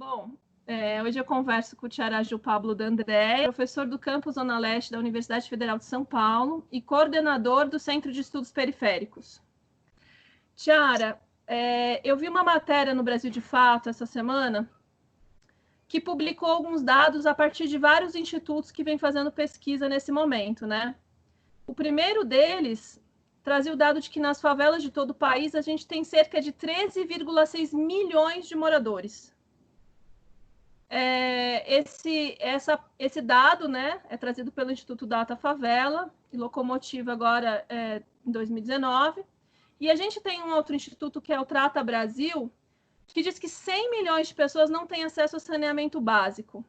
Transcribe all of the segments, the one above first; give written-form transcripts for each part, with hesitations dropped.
Bom, hoje eu converso com o Tiaraju Pablo D'Andrea, professor do campus Zona Leste da Universidade Federal de São Paulo e coordenador do Centro de Estudos Periféricos. Tiara, eu vi uma matéria no Brasil de Fato essa semana que publicou alguns dados a partir de vários institutos que vêm fazendo pesquisa nesse momento, né? O primeiro deles trazia o dado de que nas favelas de todo o país a gente tem cerca de 13,6 milhões de moradores. Esse dado, né, é trazido pelo Instituto Data Favela e Locomotiva agora em 2019. E a gente tem um outro instituto que é o Trata Brasil, que diz que 100 milhões de pessoas não têm acesso a saneamento básico.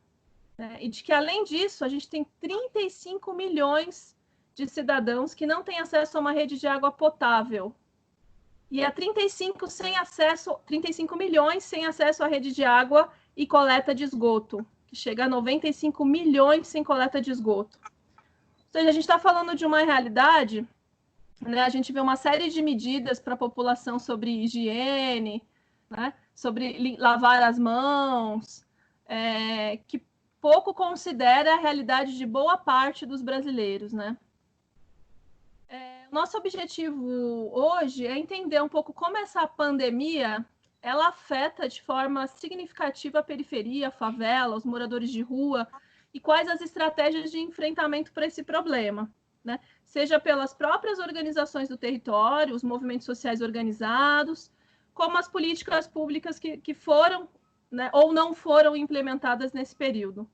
Né? E de que, além disso, a gente tem 35 milhões de cidadãos que não têm acesso a uma rede de água potável. E há 35 milhões sem acesso à rede de água e coleta de esgoto, que chega a 95 milhões sem coleta de esgoto. Ou seja, a gente está falando de uma realidade, né? A gente vê uma série de medidas para a população sobre higiene, né? Sobre lavar as mãos, que pouco considera a realidade de boa parte dos brasileiros, né? Nosso objetivo hoje é entender um pouco como essa pandemia ela afeta de forma significativa a periferia, a favela, os moradores de rua, e quais as estratégias de enfrentamento para esse problema, né? Seja pelas próprias organizações do território, os movimentos sociais organizados, como as políticas públicas que foram, né, ou não foram implementadas nesse período.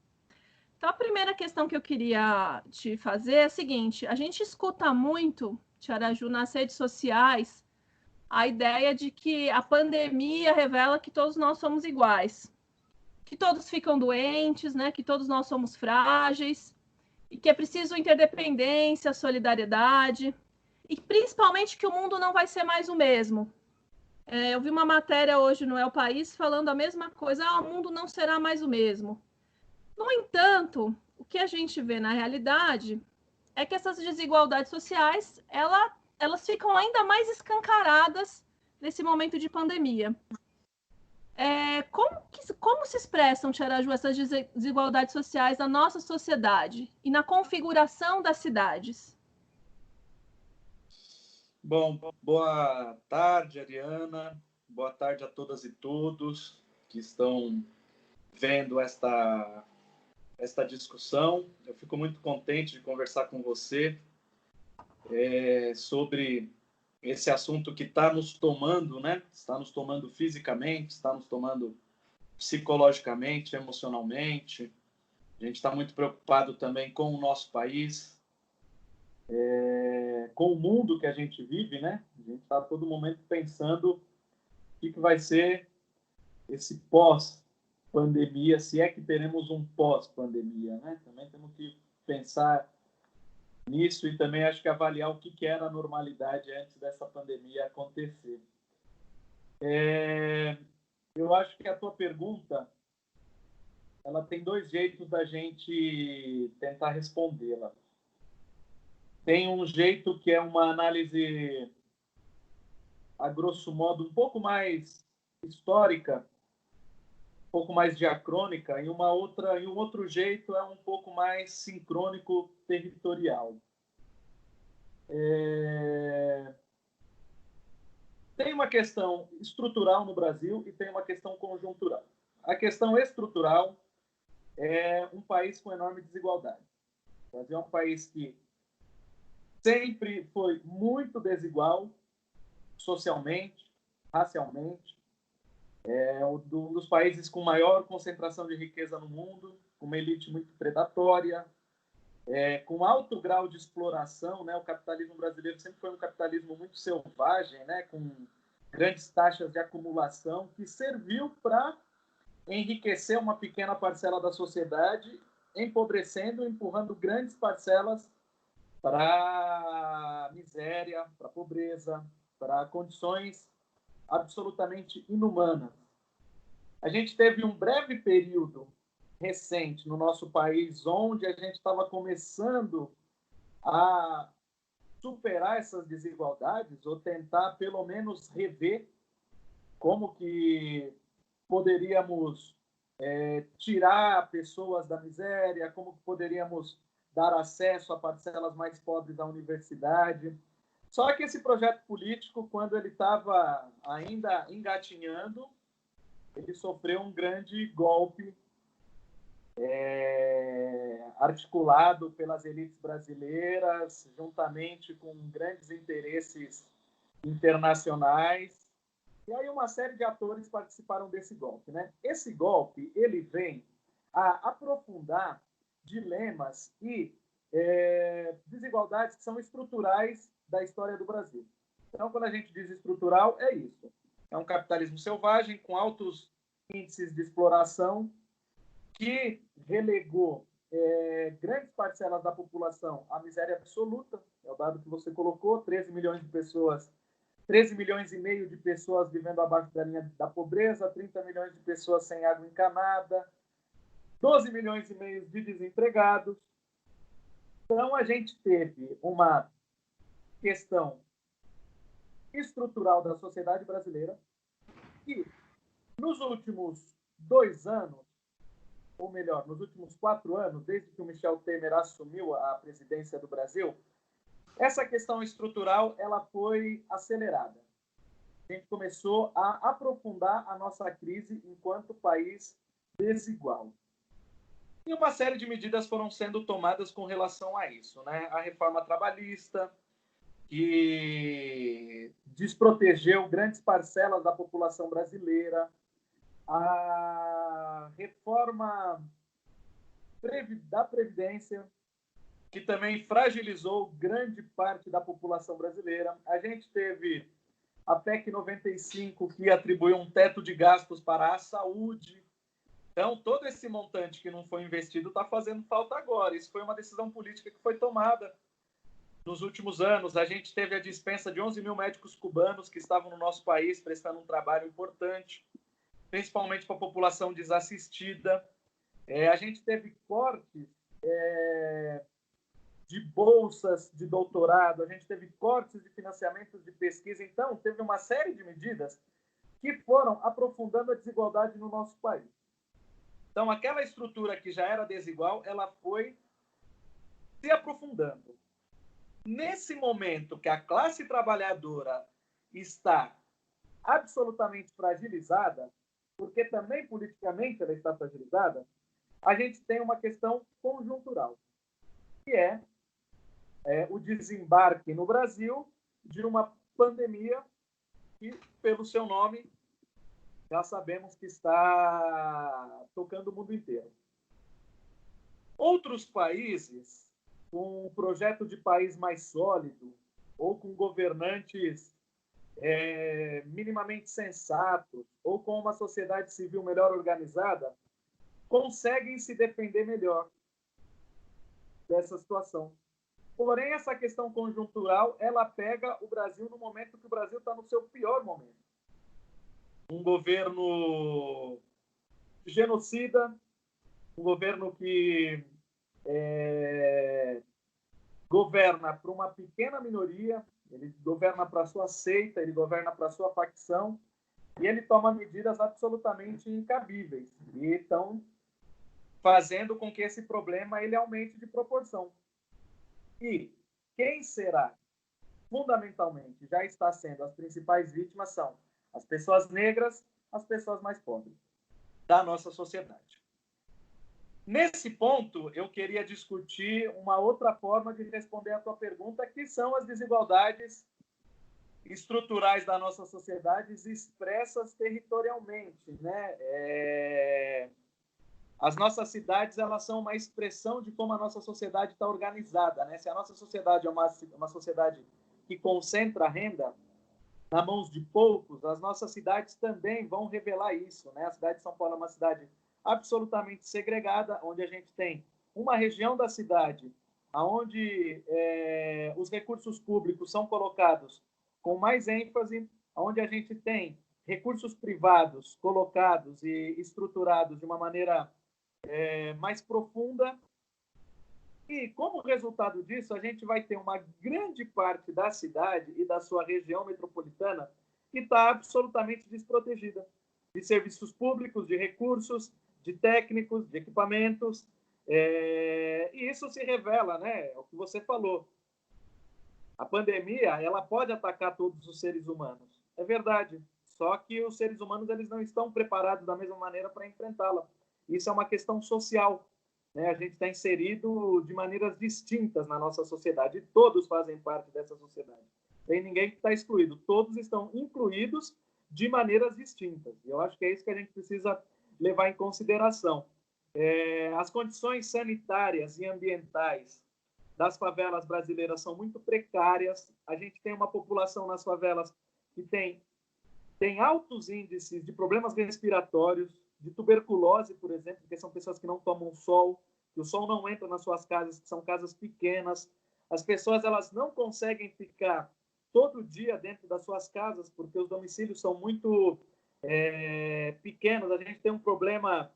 Então, a primeira questão que eu queria te fazer é a seguinte: a gente escuta muito, Tiaraju, nas redes sociais, a ideia de que a pandemia revela que todos nós somos iguais, que todos ficam doentes, né? Que todos nós somos frágeis, e que é preciso interdependência, solidariedade, e principalmente que o mundo não vai ser mais o mesmo. Eu vi uma matéria hoje no El País falando a mesma coisa: o mundo não será mais o mesmo. No entanto, o que a gente vê na realidade é que essas desigualdades sociais, elas ficam ainda mais escancaradas nesse momento de pandemia. Como se expressam, Tiaraju, essas desigualdades sociais na nossa sociedade e na configuração das cidades? Bom, boa tarde, Ariana. Boa tarde a todas e todos que estão vendo esta discussão. Eu fico muito contente de conversar com você sobre esse assunto que está nos tomando, né? Está nos tomando fisicamente, está nos tomando psicologicamente, emocionalmente. A gente está muito preocupado também com o nosso país, com o mundo que a gente vive, né? A gente está a todo momento pensando o que vai ser esse pós-pandemia, se é que teremos um pós-pandemia, né? Também temos que pensar nisso e também acho que avaliar o que era a normalidade antes dessa pandemia acontecer. Eu acho que a tua pergunta ela tem dois jeitos da gente tentar respondê-la. Tem um jeito que é uma análise, a grosso modo, um pouco mais histórica, um pouco mais diacrônica, e um outro jeito é um pouco mais sincrônico territorial. Tem uma questão estrutural no Brasil e tem uma questão conjuntural. A questão estrutural é um país com enorme desigualdade. O Brasil é um país que sempre foi muito desigual socialmente, racialmente. É um dos países com maior concentração de riqueza no mundo, com uma elite muito predatória, com alto grau de exploração, né? O capitalismo brasileiro sempre foi um capitalismo muito selvagem, né? Com grandes taxas de acumulação, que serviu para enriquecer uma pequena parcela da sociedade, empobrecendo, empurrando grandes parcelas para a miséria, para a pobreza, para condições absolutamente inumanas. A gente teve um breve período recente no nosso país onde a gente estava começando a superar essas desigualdades ou tentar pelo menos rever como que poderíamos tirar pessoas da miséria, como poderíamos dar acesso a parcelas mais pobres à universidade. Só que esse projeto político, quando ele estava ainda engatinhando, ele sofreu um grande golpe articulado pelas elites brasileiras, juntamente com grandes interesses internacionais. E aí uma série de atores participaram desse golpe, né? Esse golpe, ele vem a aprofundar dilemas e desigualdades que são estruturais da história do Brasil. Então, quando a gente diz estrutural, é isso. É um capitalismo selvagem com altos índices de exploração que relegou grandes parcelas da população à miséria absoluta, é o dado que você colocou, 13 milhões de pessoas, 13 milhões e meio de pessoas vivendo abaixo da linha da pobreza, 30 milhões de pessoas sem água encanada, 12 milhões e meio de desempregados. Então, a gente teve uma questão estrutural da sociedade brasileira que, nos últimos 2 anos, ou melhor, nos últimos 4 anos, desde que o Michel Temer assumiu a presidência do Brasil, essa questão estrutural ela foi acelerada. A gente começou a aprofundar a nossa crise enquanto país desigual. E uma série de medidas foram sendo tomadas com relação a isso, né? A reforma trabalhista, que desprotegeu grandes parcelas da população brasileira, a reforma da Previdência, que também fragilizou grande parte da população brasileira. A gente teve a PEC 95, que atribuiu um teto de gastos para a saúde. Então, todo esse montante que não foi investido está fazendo falta agora. Isso foi uma decisão política que foi tomada nos últimos anos. A gente teve a dispensa de 11 mil médicos cubanos que estavam no nosso país prestando um trabalho importante, principalmente para a população desassistida. A gente teve cortes de bolsas de doutorado, a gente teve cortes de financiamentos de pesquisa. Então, teve uma série de medidas que foram aprofundando a desigualdade no nosso país. Então, aquela estrutura que já era desigual, ela foi se aprofundando. Nesse momento que a classe trabalhadora está absolutamente fragilizada, porque também politicamente ela está fragilizada, a gente tem uma questão conjuntural, que é o desembarque no Brasil de uma pandemia que, pelo seu nome, já sabemos que está tocando o mundo inteiro. Outros países, com um projeto de país mais sólido, ou com governantes minimamente sensatos, ou com uma sociedade civil melhor organizada, conseguem se defender melhor dessa situação. Porém, essa questão conjuntural, ela pega o Brasil no momento que o Brasil está no seu pior momento. Um governo genocida, um governo que governa para uma pequena minoria, ele governa para a sua seita, ele governa para a sua facção, e ele toma medidas absolutamente incabíveis, e estão fazendo com que esse problema ele aumente de proporção. E quem será, fundamentalmente, já está sendo as principais vítimas são as pessoas negras, as pessoas mais pobres da nossa sociedade. Nesse ponto, eu queria discutir uma outra forma de responder a tua pergunta, que são as desigualdades estruturais da nossa sociedade expressas territorialmente, né? As nossas cidades, elas são uma expressão de como a nossa sociedade está organizada, né? Se a nossa sociedade é uma sociedade que concentra a renda nas mãos de poucos, as nossas cidades também vão revelar isso, né? A cidade de São Paulo é uma cidade absolutamente segregada, onde a gente tem uma região da cidade onde os recursos públicos são colocados com mais ênfase, onde a gente tem recursos privados colocados e estruturados de uma maneira mais profunda. E, como resultado disso, a gente vai ter uma grande parte da cidade e da sua região metropolitana que está absolutamente desprotegida de serviços públicos, de recursos, de técnicos, de equipamentos, e isso se revela, né? É o que você falou. A pandemia, ela pode atacar todos os seres humanos. É verdade. Só que os seres humanos eles não estão preparados da mesma maneira para enfrentá-la. Isso é uma questão social, né? A gente está inserido de maneiras distintas na nossa sociedade. E todos fazem parte dessa sociedade. Tem ninguém que está excluído. Todos estão incluídos de maneiras distintas. E eu acho que é isso que a gente precisa levar em consideração. As condições sanitárias e ambientais das favelas brasileiras são muito precárias. A gente tem uma população nas favelas que tem altos índices de problemas respiratórios, de tuberculose, por exemplo, porque são pessoas que não tomam sol, que o sol não entra nas suas casas, que são casas pequenas. As pessoas elas não conseguem ficar todo dia dentro das suas casas, porque os domicílios são muito pequenos. A gente tem um problema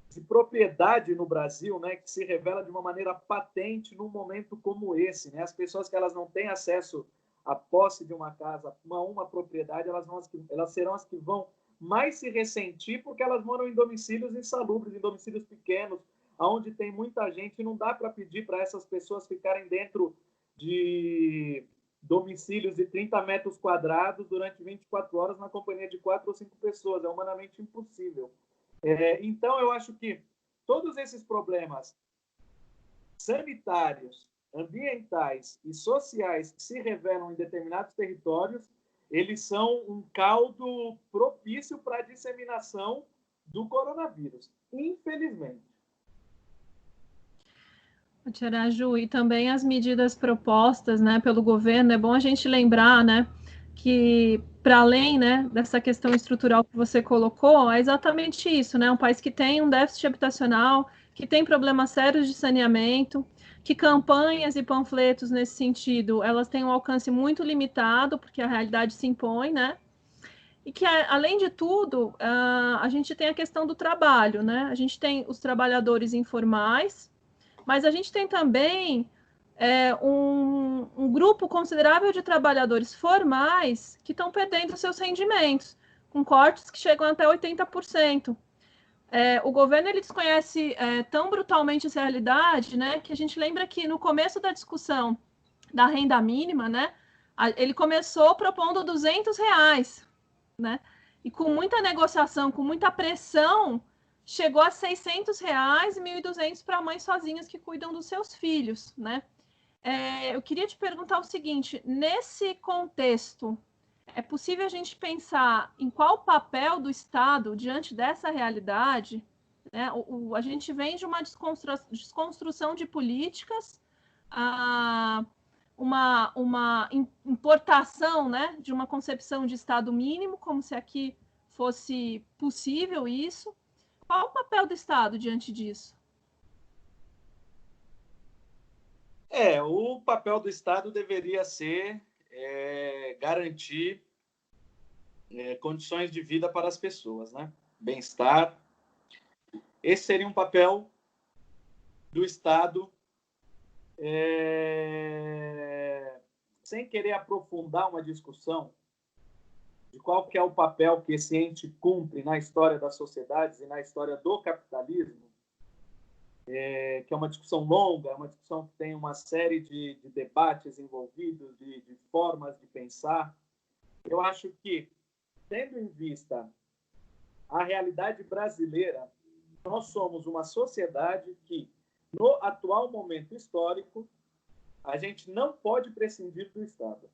de propriedade no Brasil, né, que se revela de uma maneira patente num momento como esse, né? As pessoas que elas não têm acesso à posse de uma casa, uma propriedade, elas serão as que vão mais se ressentir porque elas moram em domicílios insalubres, em domicílios pequenos, onde tem muita gente, e não dá para pedir para essas pessoas ficarem dentro de domicílios de 30 metros quadrados durante 24 horas na companhia de 4 ou 5 pessoas. É humanamente impossível. Então, eu acho que todos esses problemas sanitários, ambientais e sociais que se revelam em determinados territórios, eles são um caldo propício para a disseminação do coronavírus, infelizmente. Tiaraju, e também as medidas propostas, né, pelo governo, é bom a gente lembrar, né, que para além, né, dessa questão estrutural que você colocou, é exatamente isso, né, um país que tem um déficit habitacional, que tem problemas sérios de saneamento, que campanhas e panfletos nesse sentido, elas têm um alcance muito limitado, porque a realidade se impõe, né, e que, além de tudo, a gente tem a questão do trabalho, né, a gente tem os trabalhadores informais, mas a gente tem também um grupo considerável de trabalhadores formais que estão perdendo seus rendimentos, com cortes que chegam até 80%. O governo ele desconhece tão brutalmente essa realidade, né, que a gente lembra que no começo da discussão da renda mínima, né, ele começou propondo R$ 200, né, e com muita negociação, com muita pressão, chegou a R$ 600 e 1.200 para mães sozinhas que cuidam dos seus filhos, né? Eu queria te perguntar o seguinte: nesse contexto, é possível a gente pensar em qual o papel do Estado diante dessa realidade? Né? A gente vem de uma desconstrução de políticas, uma importação, né, de uma concepção de Estado mínimo, como se aqui fosse possível isso. Qual o papel do Estado diante disso? O papel do Estado deveria ser garantir condições de vida para as pessoas, né? Bem-estar. Esse seria um papel do Estado, sem querer aprofundar uma discussão de qual que é o papel que esse ente cumpre na história das sociedades e na história do capitalismo, que é uma discussão longa, é uma discussão que tem uma série de debates envolvidos, de formas de pensar. Eu acho que, tendo em vista a realidade brasileira, nós somos uma sociedade que, no atual momento histórico, a gente não pode prescindir do Estado.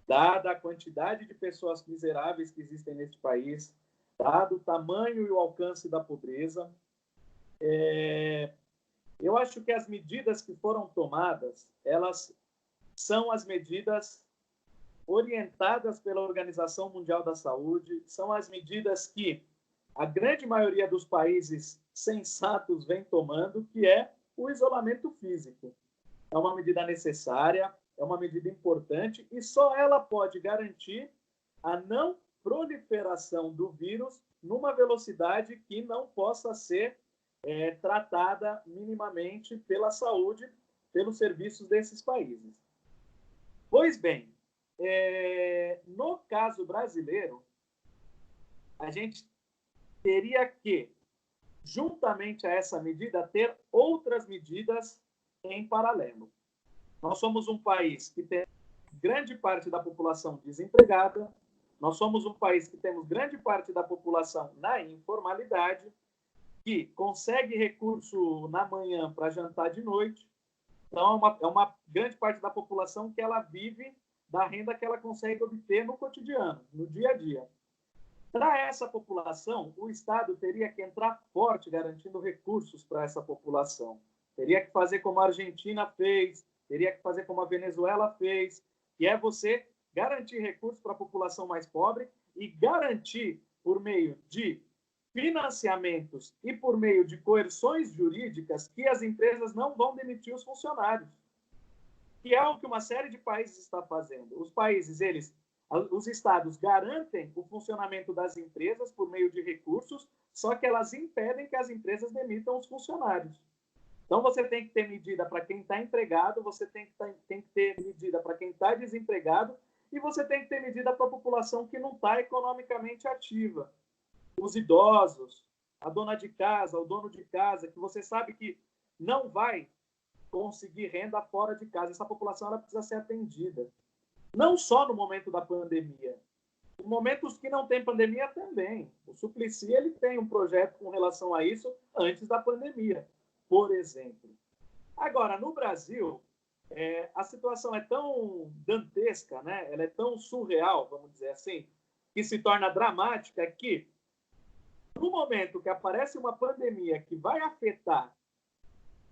Dada a quantidade de pessoas miseráveis que existem neste país, dado o tamanho e o alcance da pobreza, eu acho que as medidas que foram tomadas, elas são as medidas orientadas pela Organização Mundial da Saúde, são as medidas que a grande maioria dos países sensatos vem tomando, que é o isolamento físico. É uma medida necessária, é uma medida importante e só ela pode garantir a não proliferação do vírus numa velocidade que não possa ser tratada minimamente pela saúde, pelos serviços desses países. Pois bem, no caso brasileiro, a gente teria que, juntamente a essa medida, ter outras medidas em paralelo. Nós somos um país que tem grande parte da população desempregada, nós somos um país que temos grande parte da população na informalidade, que consegue recurso na manhã para jantar de noite. Então, é uma grande parte da população que ela vive da renda que ela consegue obter no cotidiano, no dia a dia. Para essa população, o Estado teria que entrar forte, garantindo recursos para essa população. Teria que fazer como a Argentina fez, teria que fazer como a Venezuela fez, que é você garantir recursos para a população mais pobre e garantir, por meio de financiamentos e por meio de coerções jurídicas, que as empresas não vão demitir os funcionários. Que é o que uma série de países está fazendo. Os países, os estados garantem o funcionamento das empresas por meio de recursos, só que elas impedem que as empresas demitam os funcionários. Então, você tem que ter medida para quem está empregado, você tem que ter medida para quem está desempregado e você tem que ter medida para a população que não está economicamente ativa. Os idosos, a dona de casa, o dono de casa, que você sabe que não vai conseguir renda fora de casa. Essa população ela precisa ser atendida. Não só no momento da pandemia. Em momentos que não tem pandemia também. O Suplicy ele tem um projeto com relação a isso antes da pandemia, por exemplo. Agora, no Brasil, a situação é tão dantesca, né? Ela é tão surreal, vamos dizer assim, que se torna dramática que, no momento que aparece uma pandemia que vai afetar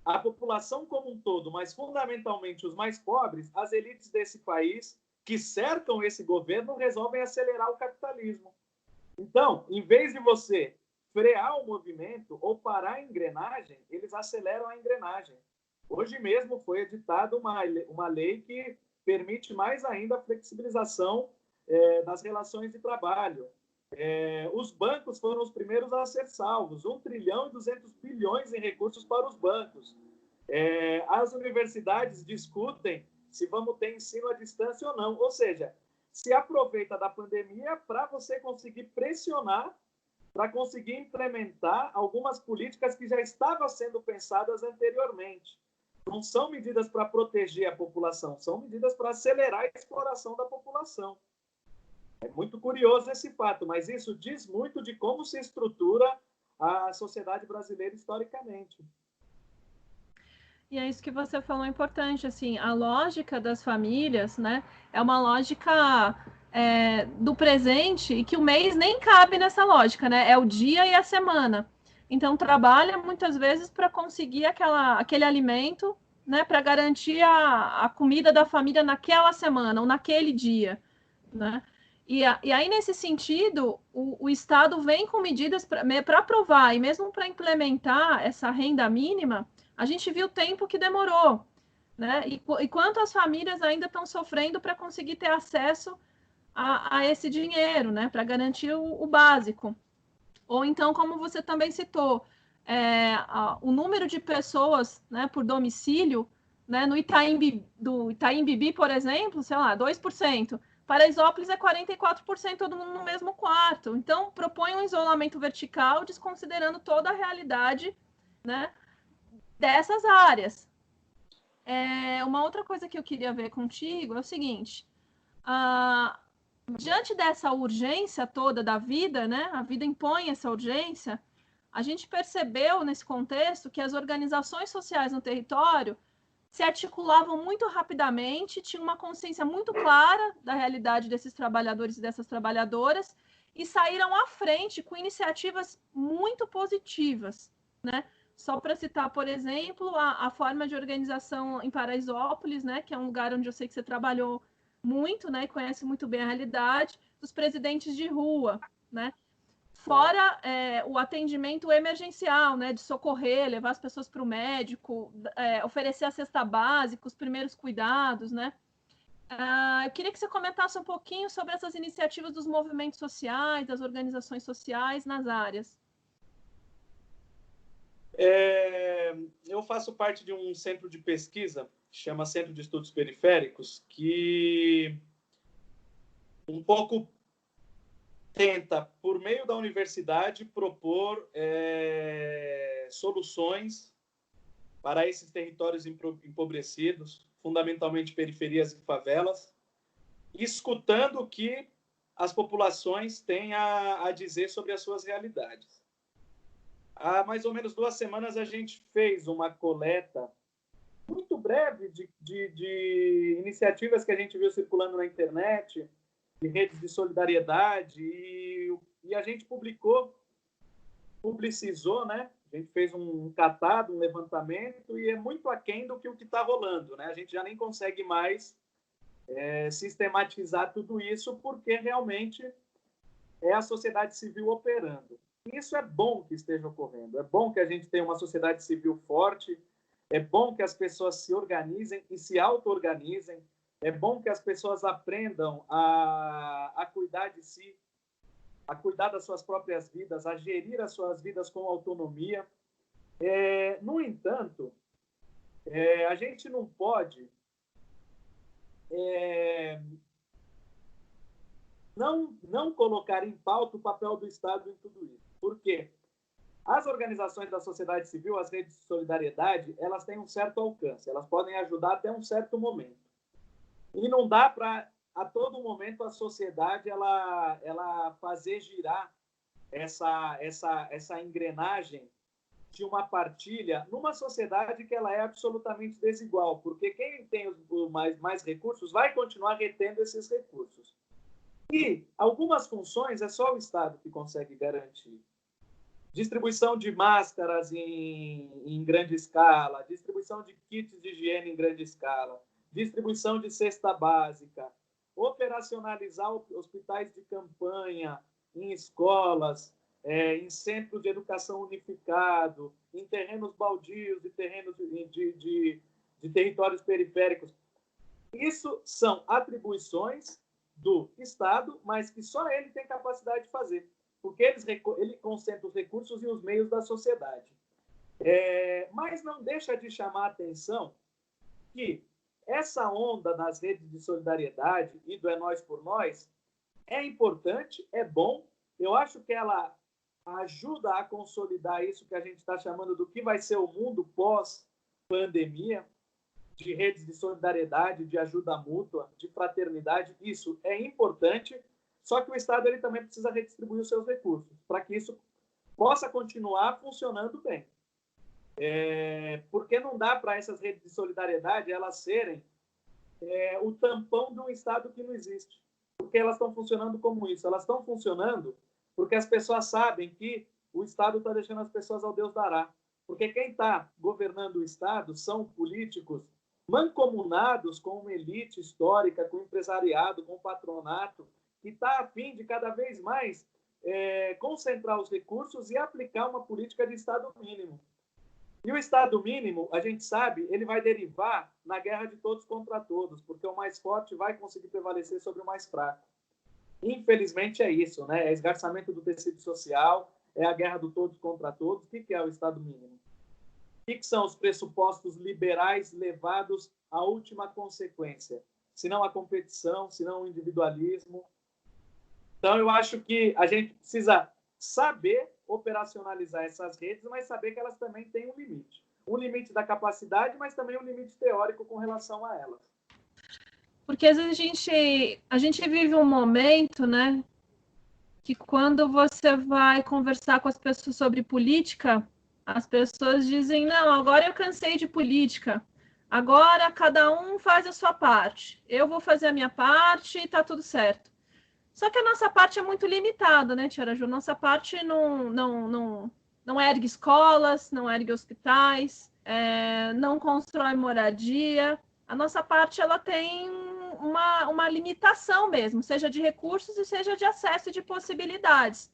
a população como um todo, mas fundamentalmente os mais pobres, as elites desse país que cercam esse governo resolvem acelerar o capitalismo. Então, em vez de você frear o movimento ou parar a engrenagem, eles aceleram a engrenagem. Hoje mesmo foi editada uma lei que permite mais ainda a flexibilização das relações de trabalho. Os bancos foram os primeiros a ser salvos, 1 trilhão e 200 bilhões em recursos para os bancos. As universidades discutem se vamos ter ensino à distância ou não, ou seja, se aproveita da pandemia para você conseguir pressionar, para conseguir implementar algumas políticas que já estavam sendo pensadas anteriormente. Não são medidas para proteger a população, são medidas para acelerar a exploração da população. É muito curioso esse fato, mas isso diz muito de como se estrutura a sociedade brasileira historicamente. E é isso que você falou importante, assim, a lógica das famílias, né, é uma lógica do presente e que o mês nem cabe nessa lógica, né, é o dia e a semana. Então, trabalha muitas vezes para conseguir aquele alimento, né, para garantir a comida da família naquela semana ou naquele dia, né. E aí, nesse sentido, o Estado vem com medidas para aprovar e mesmo para implementar essa renda mínima. A gente viu o tempo que demorou, né? E quanto as famílias ainda estão sofrendo para conseguir ter acesso a esse dinheiro, né? Para garantir o básico. Ou então, como você também citou, o número de pessoas, né, por domicílio, né, no do Itaim Bibi, por exemplo, sei lá, 2%. Paraisópolis é 44%, todo mundo no mesmo quarto. Então, propõe um isolamento vertical, desconsiderando toda a realidade, né, dessas áreas. Uma outra coisa que eu queria ver contigo é o seguinte: diante dessa urgência toda da vida, né, a vida impõe essa urgência, a gente percebeu nesse contexto que as organizações sociais no território se articulavam muito rapidamente, tinham uma consciência muito clara da realidade desses trabalhadores e dessas trabalhadoras e saíram à frente com iniciativas muito positivas, né? Só para citar, por exemplo, a forma de organização em Paraisópolis, né, que é um lugar onde eu sei que você trabalhou muito, né, e conhece muito bem a realidade, dos presidentes de rua, né? Fora o atendimento emergencial, né, de socorrer, levar as pessoas para o médico, oferecer a cesta básica, os primeiros cuidados, né? Eu queria que você comentasse um pouquinho sobre essas iniciativas dos movimentos sociais, das organizações sociais nas áreas. Eu faço parte de um centro de pesquisa que chama Centro de Estudos Periféricos, que um pouco tenta, por meio da universidade, propor soluções para esses territórios empobrecidos, fundamentalmente periferias e favelas, escutando o que as populações têm a dizer sobre as suas realidades. Há mais ou menos 2 semanas a gente fez uma coleta muito breve de iniciativas que a gente viu circulando na internet, de redes de solidariedade, e a gente publicizou, né? A gente fez um catado, um levantamento, e é muito aquém do que o que está rolando, né? A gente já nem consegue mais sistematizar tudo isso, porque realmente é a sociedade civil operando. E isso é bom que esteja ocorrendo. É bom que a gente tenha uma sociedade civil forte, é bom que as pessoas se organizem e se auto-organizem, é bom que as pessoas aprendam a cuidar de si, a cuidar das suas próprias vidas, a gerir as suas vidas com autonomia. No entanto, a gente não pode não colocar em pauta o papel do Estado em tudo isso. Por quê? As organizações da sociedade civil, as redes de solidariedade, elas têm um certo alcance, elas podem ajudar até um certo momento. E não dá para, a todo momento, a sociedade ela fazer girar essa engrenagem de uma partilha numa sociedade que ela é absolutamente desigual, porque quem tem mais recursos vai continuar retendo esses recursos. E algumas funções é só o Estado que consegue garantir. Distribuição de máscaras em grande escala, distribuição de kits de higiene em grande escala, distribuição de cesta básica, operacionalizar hospitais de campanha em escolas, em centros de educação unificado, em terrenos baldios e terrenos de territórios periféricos. Isso são atribuições do Estado, mas que só ele tem capacidade de fazer, porque ele concentra os recursos e os meios da sociedade. Mas não deixa de chamar a atenção que essa onda nas redes de solidariedade e do É Nós por Nós é importante, é bom. Eu acho que ela ajuda a consolidar isso que a gente está chamando do que vai ser o mundo pós-pandemia, de redes de solidariedade, de ajuda mútua, de fraternidade. Isso é importante, só que o Estado ele também precisa redistribuir os seus recursos para que isso possa continuar funcionando bem. Porque não dá para essas redes de solidariedade elas serem o tampão de um Estado que não existe. Porque elas estão funcionando como isso. Elas estão funcionando porque as pessoas sabem que o Estado está deixando as pessoas ao Deus dará. Porque quem está governando o Estado são políticos mancomunados com uma elite histórica, com o empresariado, com o patronato, que está a fim de cada vez mais concentrar os recursos e aplicar uma política de Estado mínimo. E o Estado mínimo, a gente sabe, ele vai derivar na guerra de todos contra todos, porque o mais forte vai conseguir prevalecer sobre o mais fraco. Infelizmente é isso, né? É esgarçamento do tecido social, é a guerra do todos contra todos. O que é o Estado mínimo? O que são os pressupostos liberais levados à última consequência? Se não a competição, se não o individualismo. Então, eu acho que a gente precisa saber operacionalizar essas redes, mas saber que elas também têm um limite. Um limite da capacidade, mas também um limite teórico com relação a elas. Porque às vezes a gente vive um momento, né, que quando você vai conversar com as pessoas sobre política, as pessoas dizem, não, agora eu cansei de política, agora cada um faz a sua parte, eu vou fazer a minha parte e tá tudo certo. Só que a nossa parte é muito limitada, né, Tia Ju? Nossa parte não ergue escolas, não ergue hospitais, não constrói moradia. A nossa parte ela tem uma limitação mesmo, seja de recursos e seja de acesso e de possibilidades.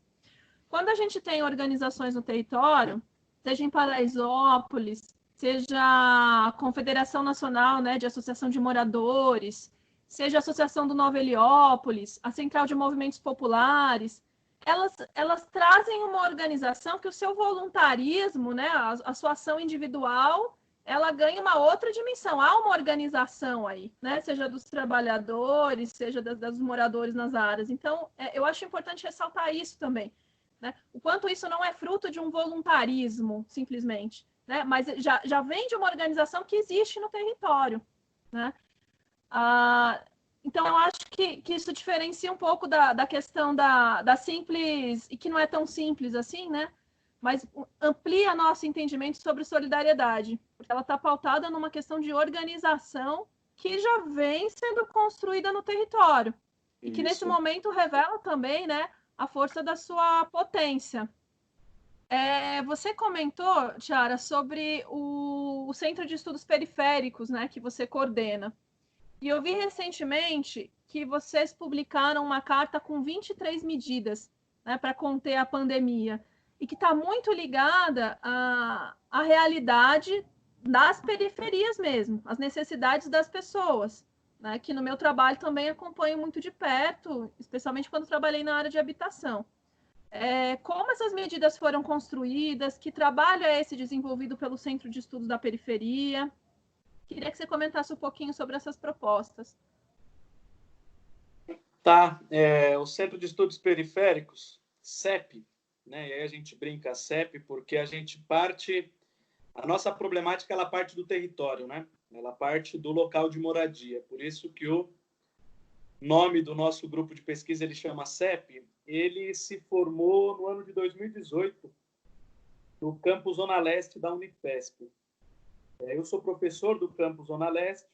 Quando a gente tem organizações no território, seja em Paraisópolis, seja a Confederação Nacional, né, de Associação de Moradores, seja a Associação do Nova Heliópolis, a Central de Movimentos Populares, elas trazem uma organização que o seu voluntarismo, né, a sua ação individual, ela ganha uma outra dimensão. Há uma organização aí, né? Seja dos trabalhadores, seja dos moradores nas áreas. Então, eu acho importante ressaltar isso também, né? O quanto isso não é fruto de um voluntarismo, simplesmente, né? Mas já vem de uma organização que existe no território, né? Então, eu acho que isso diferencia um pouco da questão da simples, e que não é tão simples assim, né? Mas amplia nosso entendimento sobre solidariedade, porque ela está pautada numa questão de organização que já vem sendo construída no território, e que nesse momento revela também, né, a força da sua potência. Você comentou, Tiara, sobre o Centro de Estudos Periféricos, né, que você coordena. E eu vi recentemente que vocês publicaram uma carta com 23 medidas, né, para conter a pandemia, e que está muito ligada à realidade das periferias mesmo, às necessidades das pessoas, né, que no meu trabalho também acompanho muito de perto, especialmente quando trabalhei na área de habitação. Como essas medidas foram construídas, que trabalho é esse desenvolvido pelo Centro de Estudos da Periferia? Queria que você comentasse um pouquinho sobre essas propostas. Tá, o Centro de Estudos Periféricos, CEP, né? E aí a gente brinca CEP porque a nossa problemática ela parte do território, né? Ela parte do local de moradia. Por isso que o nome do nosso grupo de pesquisa ele chama CEP. Ele se formou no ano de 2018 no campus Zona Leste da Unifesp. Eu sou professor do campus Zona Leste.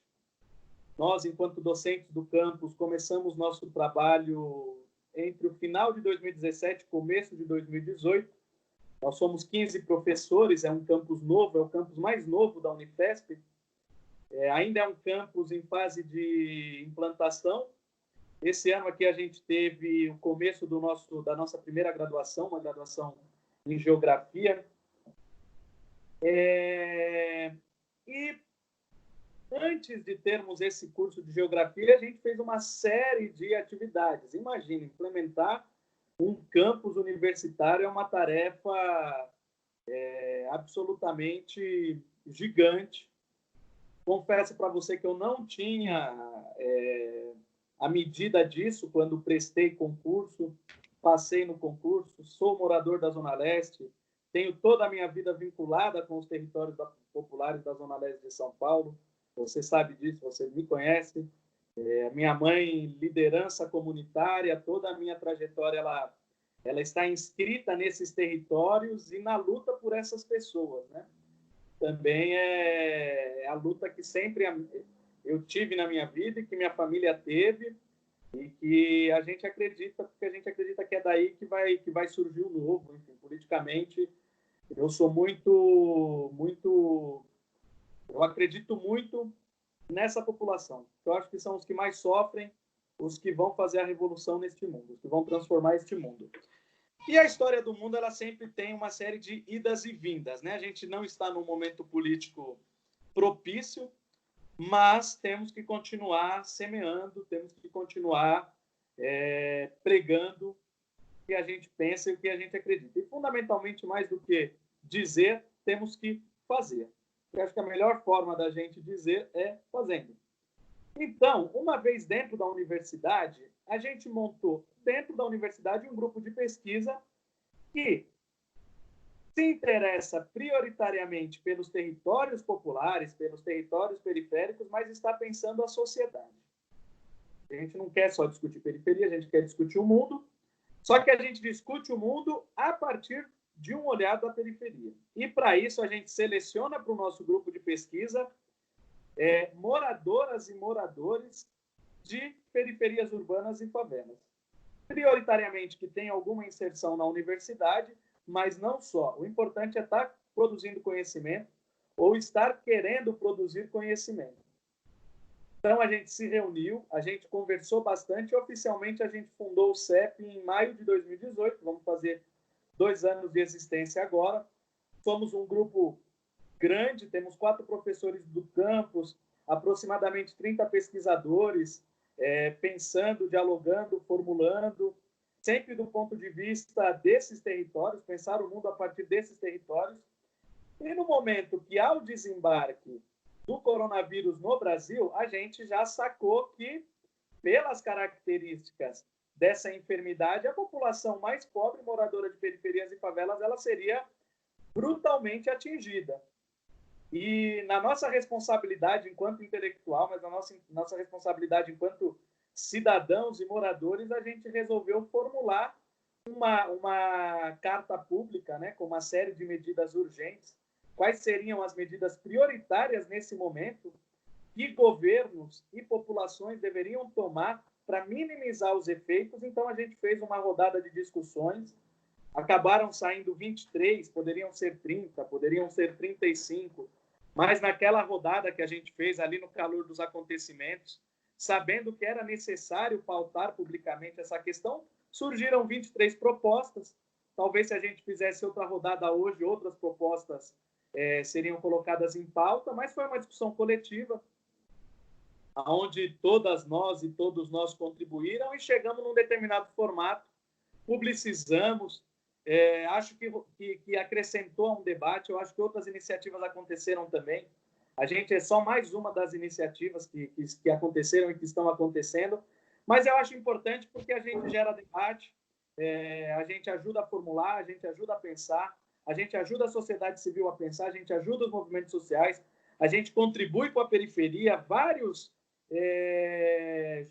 Nós, enquanto docentes do campus, começamos nosso trabalho entre o final de 2017 e começo de 2018. Nós somos 15 professores, é um campus novo, é o campus mais novo da Unifesp. Ainda é um campus em fase de implantação. Esse ano aqui a gente teve o começo da nossa primeira graduação, uma graduação em Geografia. E antes de termos esse curso de Geografia, a gente fez uma série de atividades. Imagina, implementar um campus universitário é uma tarefa absolutamente gigante. Confesso para você que eu não tinha a medida disso quando prestei concurso, passei no concurso, sou morador da Zona Leste, tenho toda a minha vida vinculada com os territórios populares da Zona Leste de São Paulo. Você sabe disso, você me conhece. Minha mãe, liderança comunitária, toda a minha trajetória ela está inscrita nesses territórios e na luta por essas pessoas, né? Também é a luta que sempre eu tive na minha vida e que minha família teve e que a gente acredita, porque a gente acredita que é daí que vai surgir o novo. Enfim, politicamente, eu sou eu acredito muito nessa população. Eu acho que são os que mais sofrem, os que vão fazer a revolução neste mundo, os que vão transformar este mundo. E a história do mundo, ela sempre tem uma série de idas e vindas, né? A gente não está num momento político propício, mas temos que continuar semeando, temos que continuar pregando o que a gente pensa e o que a gente acredita. E, fundamentalmente, mais do que dizer, temos que fazer. Eu acho que a melhor forma da gente dizer é fazendo. Então, uma vez dentro da universidade, a gente montou dentro da universidade um grupo de pesquisa que se interessa prioritariamente pelos territórios populares, pelos territórios periféricos, mas está pensando a sociedade. A gente não quer só discutir periferia, a gente quer discutir o mundo, só que a gente discute o mundo a partir de um olhar da periferia. E, para isso, a gente seleciona para o nosso grupo de pesquisa moradoras e moradores de periferias urbanas e favelas. Prioritariamente que tem alguma inserção na universidade, mas não só. O importante é estar produzindo conhecimento ou estar querendo produzir conhecimento. Então, a gente se reuniu, a gente conversou bastante e, oficialmente, a gente fundou o CEP em maio de 2018. Vamos fazer 2 anos de existência agora. Somos um grupo grande, temos 4 professores do campus, aproximadamente 30 pesquisadores, pensando, dialogando, formulando, sempre do ponto de vista desses territórios, pensar o mundo a partir desses territórios. E no momento que há o desembarque do coronavírus no Brasil, a gente já sacou que, pelas características dessa enfermidade, a população mais pobre, moradora de periferias e favelas, ela seria brutalmente atingida. E na nossa responsabilidade enquanto intelectual, mas na nossa responsabilidade enquanto cidadãos e moradores, a gente resolveu formular uma carta pública, né, com uma série de medidas urgentes. Quais seriam as medidas prioritárias nesse momento que governos e populações deveriam tomar para minimizar os efeitos? Então, a gente fez uma rodada de discussões, acabaram saindo 23, poderiam ser 30, poderiam ser 35, mas naquela rodada que a gente fez ali no calor dos acontecimentos, sabendo que era necessário pautar publicamente essa questão, surgiram 23 propostas. Talvez se a gente fizesse outra rodada hoje, outras propostas seriam colocadas em pauta, mas foi uma discussão coletiva, onde todas nós e todos nós contribuíram e chegamos num determinado formato, publicizamos, acho que acrescentou a um debate, eu acho que outras iniciativas aconteceram também. A gente é só mais uma das iniciativas que aconteceram e que estão acontecendo, mas eu acho importante porque a gente gera debate, a gente ajuda a formular, a gente ajuda a pensar, a gente ajuda a sociedade civil a pensar, a gente ajuda os movimentos sociais, a gente contribui com a periferia, vários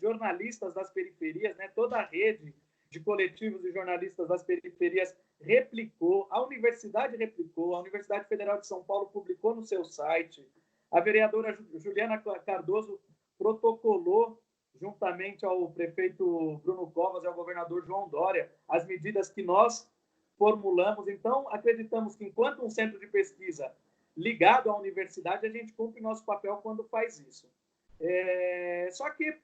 jornalistas das periferias, né, toda a rede de coletivos e jornalistas das periferias replicou, a Universidade replicou, a Universidade Federal de São Paulo publicou no seu site, a vereadora Juliana Cardoso protocolou, juntamente ao prefeito Bruno Covas e ao governador João Dória, as medidas que nós formulamos. Então, acreditamos que, enquanto um centro de pesquisa ligado à universidade, a gente cumpre nosso papel quando faz isso. Só que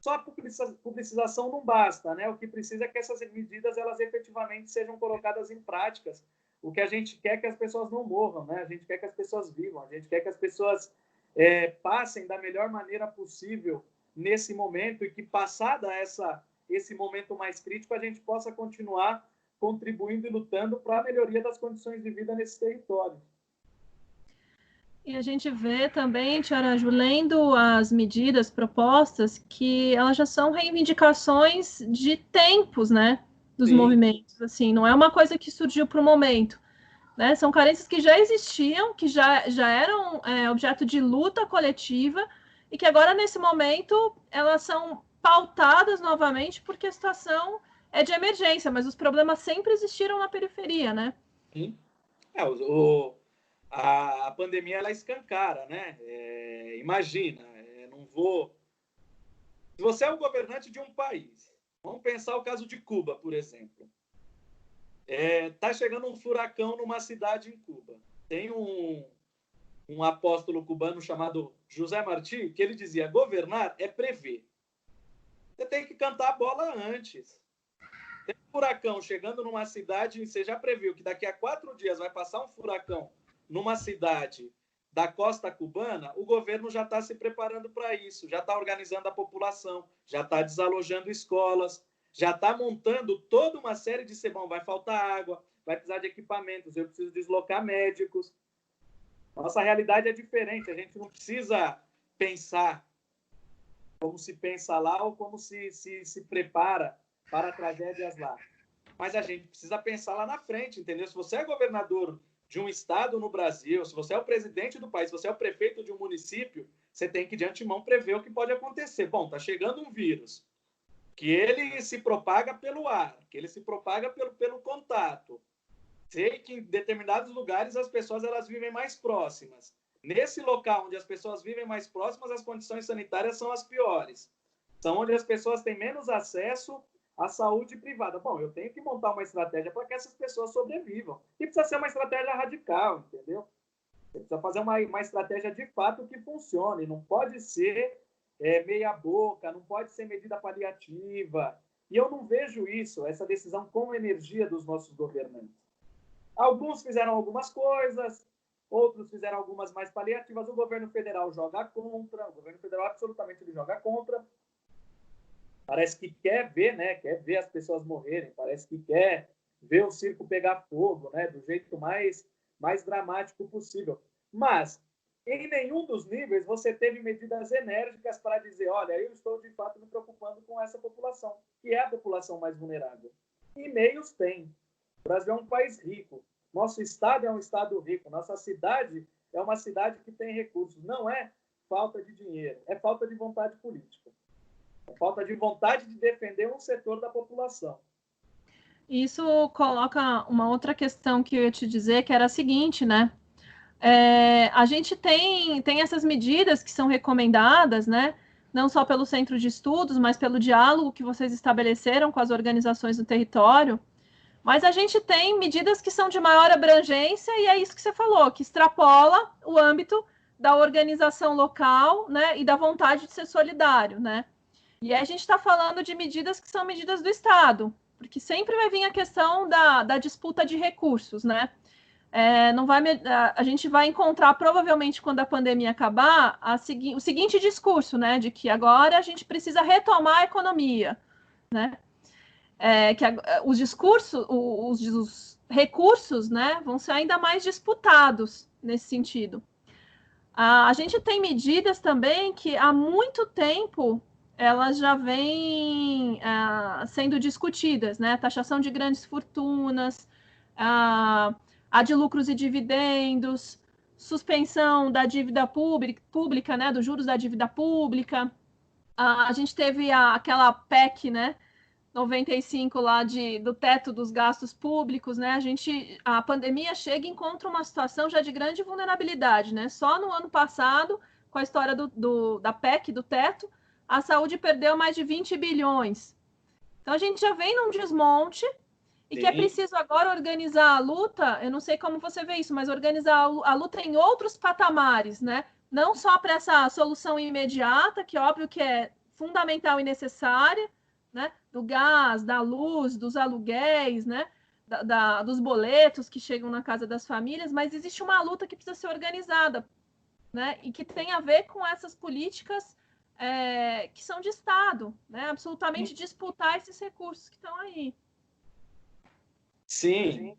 só a publicização não basta, né? O que precisa é que essas medidas elas efetivamente sejam colocadas em práticas. O que a gente quer é que as pessoas não morram, né? A gente quer que as pessoas vivam, a gente quer que as pessoas passem da melhor maneira possível nesse momento e que, passada esse momento mais crítico, a gente possa continuar contribuindo e lutando para a melhoria das condições de vida nesses territórios. E a gente vê também, Tia Araju, lendo as medidas propostas, que elas já são reivindicações de tempos, né, dos movimentos, assim, não é uma coisa que surgiu para o momento, né, são carências que já existiam, que já eram objeto de luta coletiva, e que agora, nesse momento, elas são pautadas novamente porque a situação é de emergência, mas os problemas sempre existiram na periferia, né? Sim. A pandemia, ela escancara, né? Imagina, não vou... Se você é o governante de um país, vamos pensar o caso de Cuba, por exemplo. Tá chegando um furacão numa cidade em Cuba. Tem um apóstolo cubano chamado José Martí, que ele dizia, governar é prever. Você tem que cantar a bola antes. Tem um furacão chegando numa cidade, você já previu que daqui a 4 dias vai passar um furacão numa cidade da costa cubana, o governo já está se preparando para isso, já está organizando a população, já está desalojando escolas, já está montando toda uma série de... Bom, vai faltar água, vai precisar de equipamentos, eu preciso deslocar médicos. Nossa realidade é diferente, a gente não precisa pensar como se pensa lá ou como se prepara para tragédias lá. Mas a gente precisa pensar lá na frente, entendeu? Se você é governador de um estado no Brasil, se você é o presidente do país, se você é o prefeito de um município, você tem que de antemão prever o que pode acontecer. Bom, está chegando um vírus, que ele se propaga pelo ar, que ele se propaga pelo contato. Sei que em determinados lugares as pessoas elas vivem mais próximas. Nesse local onde as pessoas vivem mais próximas, as condições sanitárias são as piores. São onde as pessoas têm menos acesso à saúde privada. Bom, eu tenho que montar uma estratégia para que essas pessoas sobrevivam. E precisa ser uma estratégia radical, entendeu? Você precisa fazer uma estratégia de fato que funcione. Não pode ser meia boca, não pode ser medida paliativa. E eu não vejo isso, essa decisão com energia dos nossos governantes. Alguns fizeram algumas coisas, outros fizeram algumas mais paliativas. O governo federal joga contra, o governo federal absolutamente ele joga contra. Parece que quer ver, né? Quer ver as pessoas morrerem, parece que quer ver o circo pegar fogo, né? Do jeito mais mais dramático possível. Mas, em nenhum dos níveis, você teve medidas enérgicas para dizer, olha, eu estou, de fato, me preocupando com essa população, que é a população mais vulnerável. E meios tem. O Brasil é um país rico. Nosso estado é um estado rico. Nossa cidade é uma cidade que tem recursos. Não é falta de dinheiro, é falta de vontade política. É falta de vontade de defender um setor da população. Isso coloca uma outra questão que eu ia te dizer, que era a seguinte, né? A gente tem essas medidas que são recomendadas, né? Não só pelo Centro de Estudos, mas pelo diálogo que vocês estabeleceram com as organizações do território. Mas a gente tem medidas que são de maior abrangência, e é isso que você falou, que extrapola o âmbito da organização local, né? E da vontade de ser solidário, né? E aí a gente está falando de medidas que são medidas do Estado, porque sempre vai vir a questão da disputa de recursos, né? Não vai, a gente vai encontrar, provavelmente, quando a pandemia acabar, o seguinte discurso, né? De que agora a gente precisa retomar a economia, né? Que os discursos, os recursos, né? Vão ser ainda mais disputados nesse sentido. A gente tem medidas também que há muito tempo elas já vêm sendo discutidas, né? A taxação de grandes fortunas, a de lucros e dividendos, suspensão da dívida pública, né? Dos juros da dívida pública. A gente teve aquela PEC, né? 95 lá do teto dos gastos públicos, né? A pandemia chega e encontra uma situação já de grande vulnerabilidade, né? Só no ano passado, com a história da PEC, do teto, a saúde perdeu mais de 20 bilhões. Então a gente já vem num desmonte e que é preciso agora organizar a luta, eu não sei como você vê isso, mas organizar a luta em outros patamares, né? Não só para essa solução imediata, que óbvio que é fundamental e necessária, né? Do gás, da luz, dos aluguéis, né? Dos boletos que chegam na casa das famílias, mas existe uma luta que precisa ser organizada, né? E que tem a ver com essas políticas que são de Estado, né? Absolutamente disputar esses recursos que estão aí. Sim.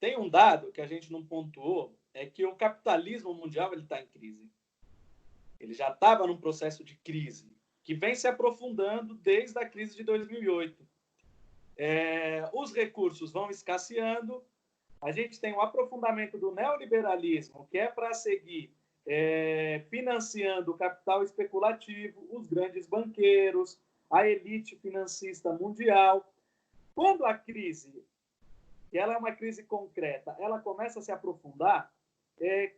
Tem um dado que a gente não pontuou, é que o capitalismo mundial está em crise. Ele já estava num processo de crise, que vem se aprofundando desde a crise de 2008. Os recursos vão escasseando, a gente tem um aprofundamento do neoliberalismo, que é para seguir financiando o capital especulativo, os grandes banqueiros, a elite financista mundial. Quando a crise, que ela é uma crise concreta, ela começa a se aprofundar,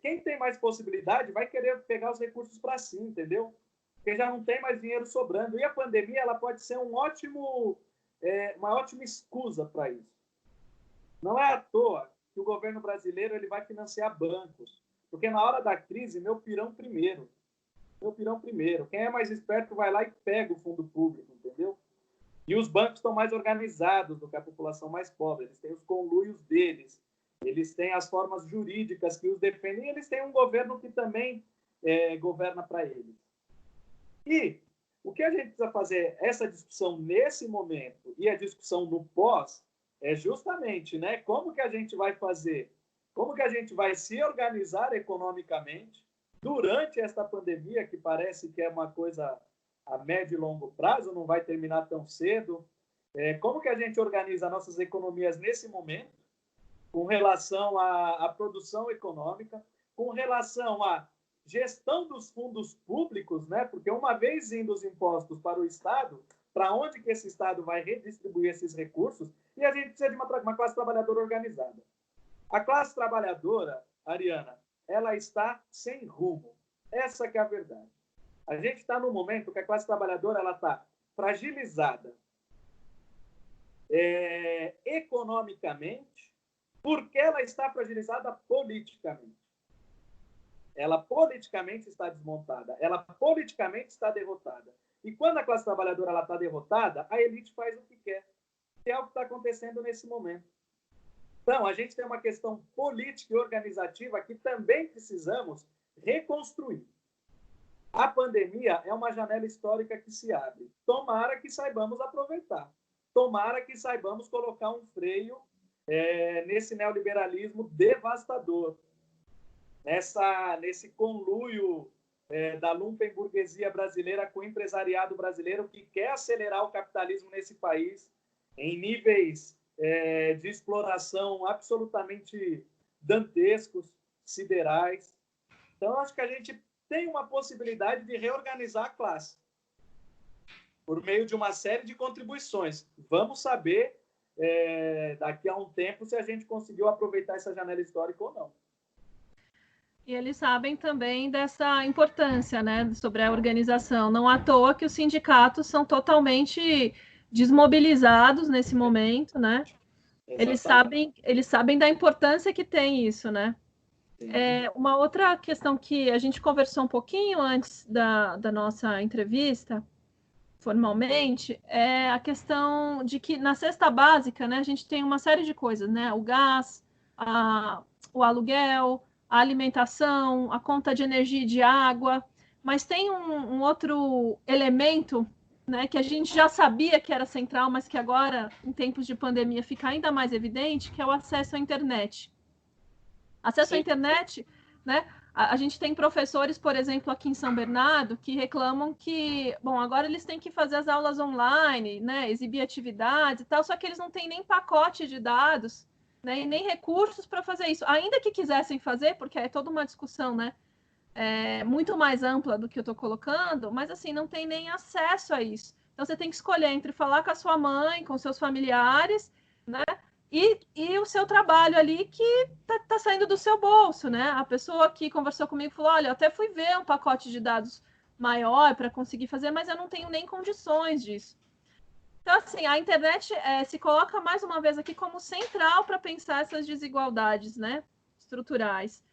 quem tem mais possibilidade vai querer pegar os recursos para si, entendeu? Porque já não tem mais dinheiro sobrando. E a pandemia ela pode ser uma ótima excusa para isso. Não é à toa que o governo brasileiro ele vai financiar bancos, porque na hora da crise, meu pirão primeiro. Quem é mais esperto vai lá e pega o fundo público, entendeu? E os bancos estão mais organizados do que a população mais pobre. Eles têm os conluios deles, eles têm as formas jurídicas que os defendem, e eles têm um governo que também governa para eles. E o que a gente precisa fazer, essa discussão nesse momento e a discussão no pós, é justamente, né, como que a gente vai fazer, como que a gente vai se organizar economicamente durante esta pandemia, que parece que é uma coisa a médio e longo prazo, não vai terminar tão cedo. Como que a gente organiza nossas economias nesse momento, com relação à produção econômica, com relação à gestão dos fundos públicos, né? Porque uma vez indo os impostos para o Estado, para onde que esse Estado vai redistribuir esses recursos? E a gente precisa de uma classe trabalhadora organizada. A classe trabalhadora, Ariana, ela está sem rumo. Essa que é a verdade. A gente está num momento que a classe trabalhadora ela está fragilizada economicamente, porque ela está fragilizada politicamente. Ela politicamente está desmontada, ela politicamente está derrotada. E quando a classe trabalhadora está derrotada, a elite faz o que quer, que é o que está acontecendo nesse momento. Então, a gente tem uma questão política e organizativa que também precisamos reconstruir. A pandemia é uma janela histórica que se abre. Tomara que saibamos aproveitar. Tomara que saibamos colocar um freio nesse neoliberalismo devastador, nesse conluio da lumpenburguesia brasileira com o empresariado brasileiro que quer acelerar o capitalismo nesse país em níveis de exploração absolutamente dantescos, siderais. Então, acho que a gente tem uma possibilidade de reorganizar a classe por meio de uma série de contribuições. Vamos saber, daqui a um tempo, se a gente conseguiu aproveitar essa janela histórica ou não. E eles sabem também dessa importância, né, sobre a organização. Não à toa que os sindicatos são totalmente desmobilizados nesse momento, né? Eles sabem da importância que tem isso, né? Uma outra questão que a gente conversou um pouquinho antes da nossa entrevista, formalmente, é a questão de que na cesta básica, né, a gente tem uma série de coisas, né? O gás, o aluguel, a alimentação, a conta de energia e de água, mas tem um outro elemento, né, que a gente já sabia que era central, mas que agora, em tempos de pandemia, fica ainda mais evidente, que é o acesso à internet. Acesso à internet, né? A gente tem professores, por exemplo, aqui em São Bernardo, que reclamam que, bom, agora eles têm que fazer as aulas online, né, exibir atividades e tal, só que eles não têm nem pacote de dados, né, e nem recursos para fazer isso. Ainda que quisessem fazer, porque é toda uma discussão, né, muito mais ampla do que eu estou colocando, mas assim, não tem nem acesso a isso. Então você tem que escolher entre falar com a sua mãe, com seus familiares, né, e o seu trabalho ali que tá saindo do seu bolso, né? A pessoa que conversou comigo falou, olha, eu até fui ver um pacote de dados maior para conseguir fazer, mas eu não tenho nem condições disso. Então, assim, a internet se coloca mais uma vez aqui como central para pensar essas desigualdades, né, estruturais.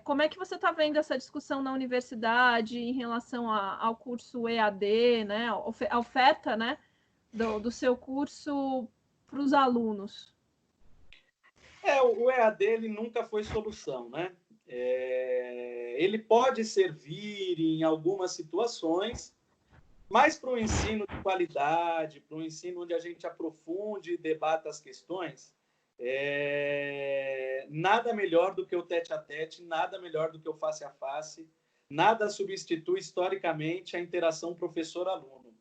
Como é que você está vendo essa discussão na universidade em relação ao curso EAD, né, a oferta, né, do seu curso para os alunos? O EAD ele nunca foi solução, né? Ele pode servir em algumas situações, mas para um ensino de qualidade, para um ensino onde a gente aprofunde e debata as questões, nada melhor do que o tete-a-tete, nada melhor do que o face-a-face, nada substitui historicamente a interação professor-aluno.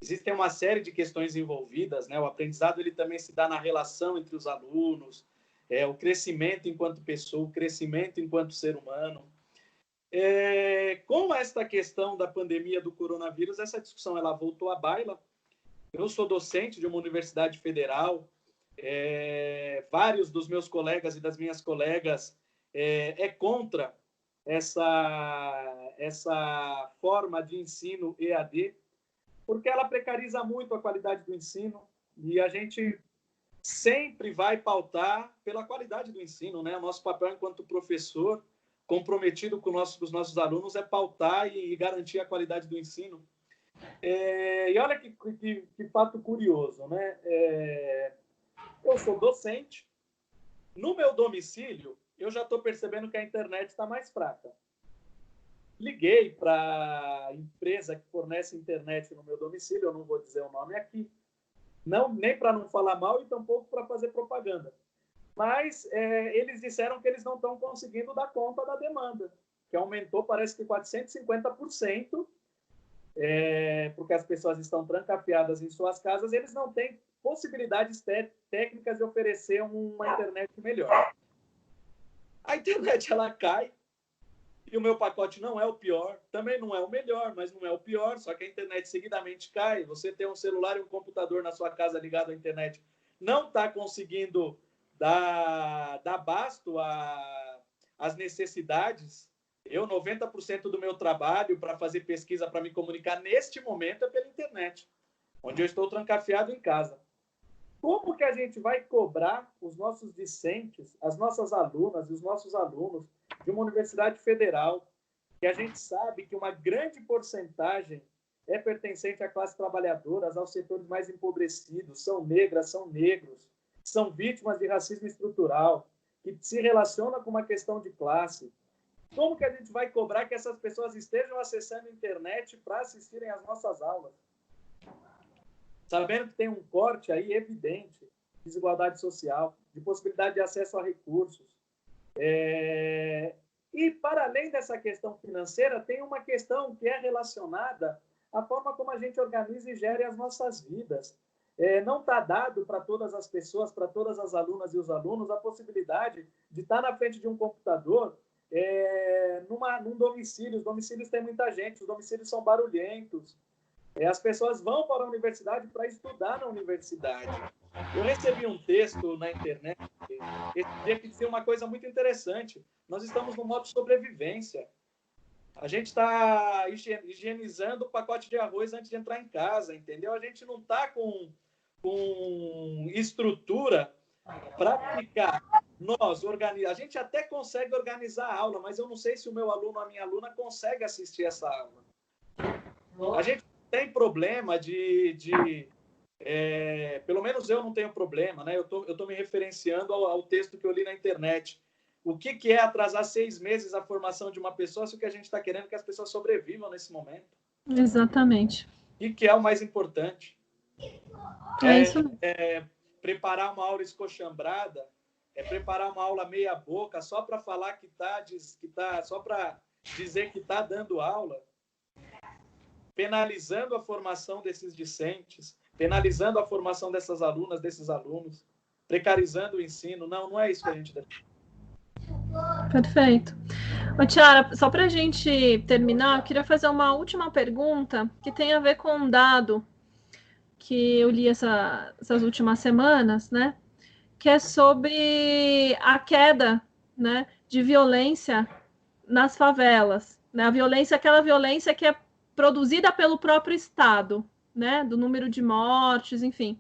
Existem uma série de questões envolvidas, né? O aprendizado ele também se dá na relação entre os alunos, o crescimento enquanto pessoa, o crescimento enquanto ser humano. Com esta questão da pandemia do coronavírus, essa discussão ela voltou à baila. Eu sou docente de uma universidade federal, vários dos meus colegas e das minhas colegas contra essa forma de ensino EAD, porque ela precariza muito a qualidade do ensino e a gente sempre vai pautar pela qualidade do ensino, né? O nosso papel enquanto professor comprometido com os nossos alunos é pautar e garantir a qualidade do ensino. E olha que fato curioso, né? Eu sou docente, no meu domicílio eu já estou percebendo que a internet está mais fraca. Liguei para a empresa que fornece internet no meu domicílio, eu não vou dizer o nome aqui, nem para não falar mal e tampouco para fazer propaganda. Mas eles disseram que eles não estão conseguindo dar conta da demanda, que aumentou, parece que 450%, porque as pessoas estão trancafiadas em suas casas, eles não têm possibilidades técnicas de oferecer uma internet melhor. A internet ela cai, e o meu pacote não é o pior, também não é o melhor, mas não é o pior, só que a internet seguidamente cai. Você tem um celular e um computador na sua casa ligado à internet, não está conseguindo dar abasto às necessidades. 90% do meu trabalho para fazer pesquisa, para me comunicar neste momento é pela internet, onde eu estou trancafiado em casa. Como que a gente vai cobrar os nossos discentes, as nossas alunas e os nossos alunos de uma universidade federal, que a gente sabe que uma grande porcentagem é pertencente à classe trabalhadora, aos setores mais empobrecidos, são negras, são negros, são vítimas de racismo estrutural, que se relaciona com uma questão de classe? Como que a gente vai cobrar que essas pessoas estejam acessando a internet para assistirem às nossas aulas? Sabendo que tem um corte aí evidente desigualdade social, de possibilidade de acesso a recursos. E, para além dessa questão financeira, tem uma questão que é relacionada à forma como a gente organiza e gere as nossas vidas. Não está dado para todas as pessoas, para todas as alunas e os alunos, a possibilidade de estar na frente de um computador num domicílio. Os domicílios têm muita gente, os domicílios são barulhentos. As pessoas vão para a universidade para estudar na universidade. Eu recebi um texto na internet esse dia que dizia uma coisa muito interessante. Nós estamos no modo sobrevivência. A gente está higienizando o pacote de arroz antes de entrar em casa, entendeu? A gente não está com estrutura para ficar. A gente até consegue organizar a aula, mas eu não sei se o meu aluno ou a minha aluna consegue assistir essa aula. A gente tem problema pelo menos eu não tenho problema, né? Eu tô me referenciando ao texto que eu li na internet. O que é atrasar 6 meses a formação de uma pessoa se o que a gente está querendo é que as pessoas sobrevivam nesse momento? Exatamente. E que é o mais importante? Isso. Preparar uma aula escochambrada, preparar uma aula meia boca só para falar só para dizer que está dando aula, penalizando a formação desses discentes, penalizando a formação dessas alunas, desses alunos, precarizando o ensino. Não é isso que a gente deve. Perfeito. Ô, Tiara, só para a gente terminar, eu queria fazer uma última pergunta que tem a ver com um dado que eu li essas últimas semanas, né? Que é sobre a queda, né, de violência nas favelas, né? Aquela violência que é produzida pelo próprio Estado, né? Do número de mortes, enfim.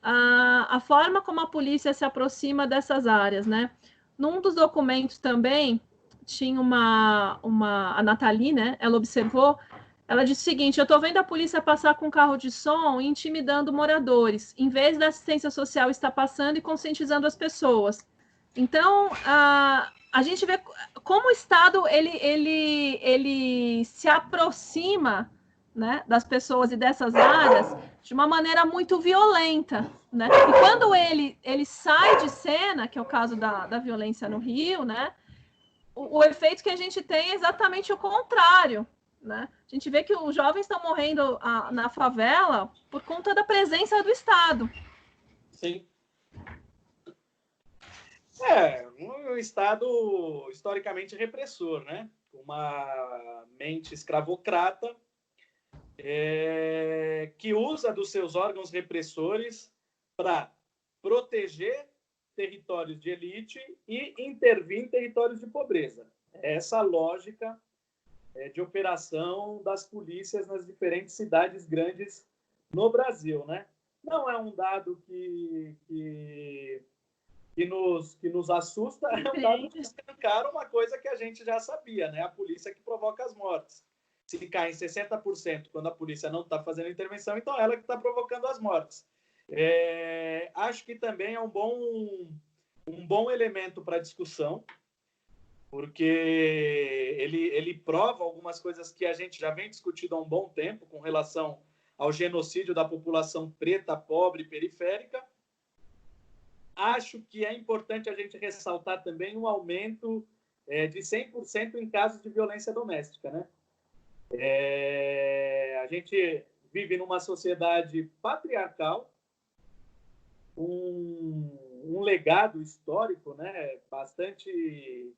A forma como a polícia se aproxima dessas áreas, né? Num dos documentos também tinha a Nathalie, né? Ela observou, ela disse o seguinte: eu estou vendo a polícia passar com carro de som e intimidando moradores, em vez da assistência social estar passando e conscientizando as pessoas. Então, a gente vê como o Estado ele se aproxima, né, das pessoas e dessas áreas de uma maneira muito violenta, né? E quando ele sai de cena, que é o caso da violência no Rio, né? O efeito que a gente tem é exatamente o contrário, né? A gente vê que os jovens estão morrendo na favela por conta da presença do Estado. Sim. Um Estado historicamente repressor, né? Uma mente escravocrata que usa dos seus órgãos repressores para proteger territórios de elite e intervir em territórios de pobreza. Essa lógica de operação das polícias nas diferentes cidades grandes no Brasil, né? Não é um dado que nos assusta, é um dado que escancara uma coisa que a gente já sabia, né? A polícia que provoca as mortes. Se cai em 60% quando a polícia não está fazendo intervenção, então ela que está provocando as mortes. Acho que também é um bom elemento para discussão, porque ele prova algumas coisas que a gente já vem discutindo há um bom tempo com relação ao genocídio da população preta, pobre e periférica. Acho que é importante a gente ressaltar também um aumento de 100% em casos de violência doméstica, né? A gente vive numa sociedade patriarcal, um legado histórico, né, bastante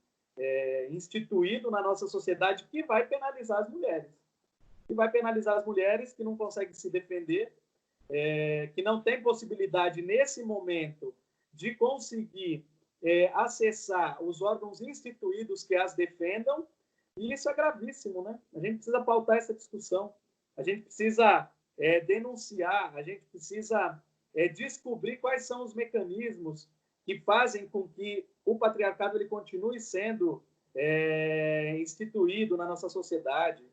instituído na nossa sociedade, que vai penalizar as mulheres. Que vai penalizar as mulheres que não conseguem se defender, que não têm possibilidade, nesse momento, de conseguir acessar os órgãos instituídos que as defendam. E isso é gravíssimo, né? A gente precisa pautar essa discussão, a gente precisa denunciar, a gente precisa descobrir quais são os mecanismos que fazem com que o patriarcado ele continue sendo instituído na nossa sociedade,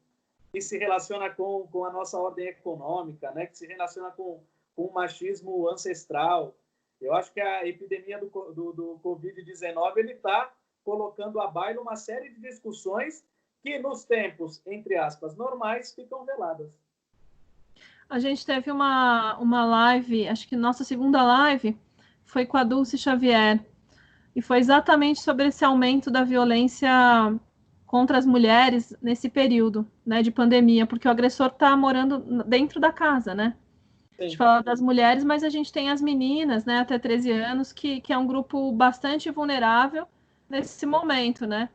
que se relaciona com a nossa ordem econômica, né? Que se relaciona com o machismo ancestral. Eu acho que a epidemia do Covid-19 ele está colocando à baila uma série de discussões que nos tempos, entre aspas, normais, ficam veladas. A gente teve uma live, acho que nossa segunda live foi com a Dulce Xavier, e foi exatamente sobre esse aumento da violência contra as mulheres nesse período, né, de pandemia, porque o agressor está morando dentro da casa, né? A gente fala das mulheres, mas a gente tem as meninas, né, até 13 anos, que é um grupo bastante vulnerável nesse momento, né?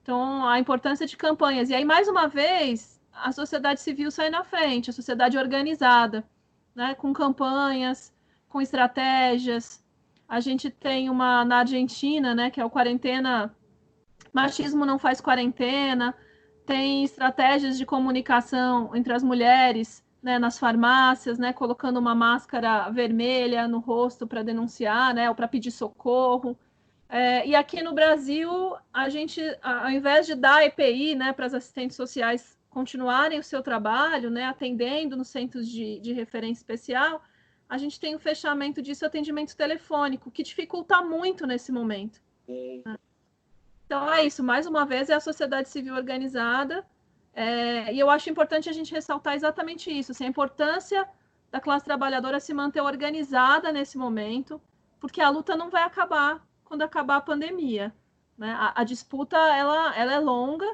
Então, a importância de campanhas. E aí, mais uma vez, a sociedade civil sai na frente, a sociedade organizada, né, com campanhas, com estratégias. A gente tem uma na Argentina, né, que é o Quarentena, Machismo Não Faz Quarentena, tem estratégias de comunicação entre as mulheres, né, nas farmácias, né, colocando uma máscara vermelha no rosto para denunciar, né, ou para pedir socorro. E aqui no Brasil, a gente, ao invés de dar EPI, né, para as assistentes sociais continuarem o seu trabalho, né, atendendo nos centros de referência especial, a gente tem o fechamento disso, atendimento telefônico, que dificulta muito nesse momento. Então, é isso. Mais uma vez, é a sociedade civil organizada. E eu acho importante a gente ressaltar exatamente isso, assim, a importância da classe trabalhadora se manter organizada nesse momento, porque a luta não vai acabar quando acabar a pandemia, né? A disputa, ela é longa,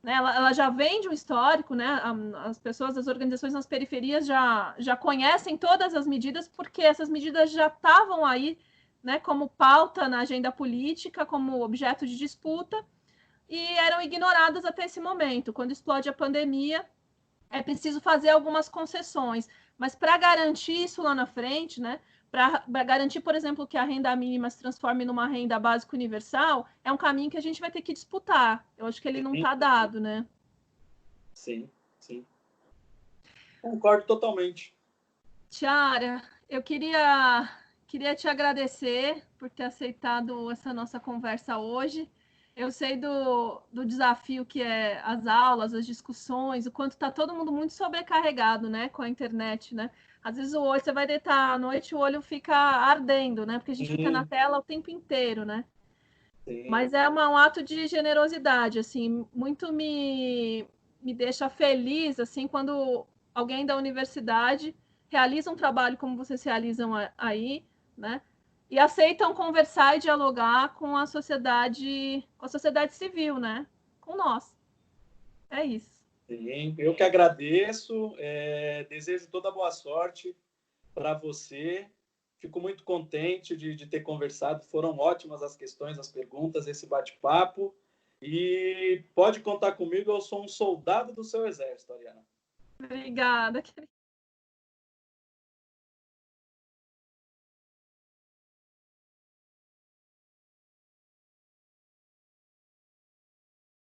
né? Ela já vem de um histórico, né? As pessoas das organizações nas periferias já conhecem todas as medidas, porque essas medidas já estavam aí, né, como pauta na agenda política, como objeto de disputa, e eram ignoradas até esse momento. Quando explode a pandemia, é preciso fazer algumas concessões, mas para garantir isso lá na frente, né, para garantir, por exemplo, que a renda mínima se transforme numa renda básica universal, é um caminho que a gente vai ter que disputar. Eu acho que ele não está dado, né? Sim, sim. Concordo totalmente. Tiara, eu queria te agradecer por ter aceitado essa nossa conversa hoje. Eu sei do desafio que é as aulas, as discussões, o quanto está todo mundo muito sobrecarregado, né, com a internet, né? Às vezes o olho, você vai deitar à noite, o olho fica ardendo, né? Porque a gente fica na tela o tempo inteiro, né? Sim. Mas é um ato de generosidade, assim, muito me deixa feliz, assim, quando alguém da universidade realiza um trabalho como vocês realizam aí, né? E aceitam conversar e dialogar com a sociedade civil, né? Com nós. É isso. Sim, eu que agradeço, desejo toda boa sorte para você. Fico muito contente de ter conversado. Foram ótimas as questões, as perguntas, esse bate-papo. E pode contar comigo, eu sou um soldado do seu exército, Ariana. Obrigada, querida.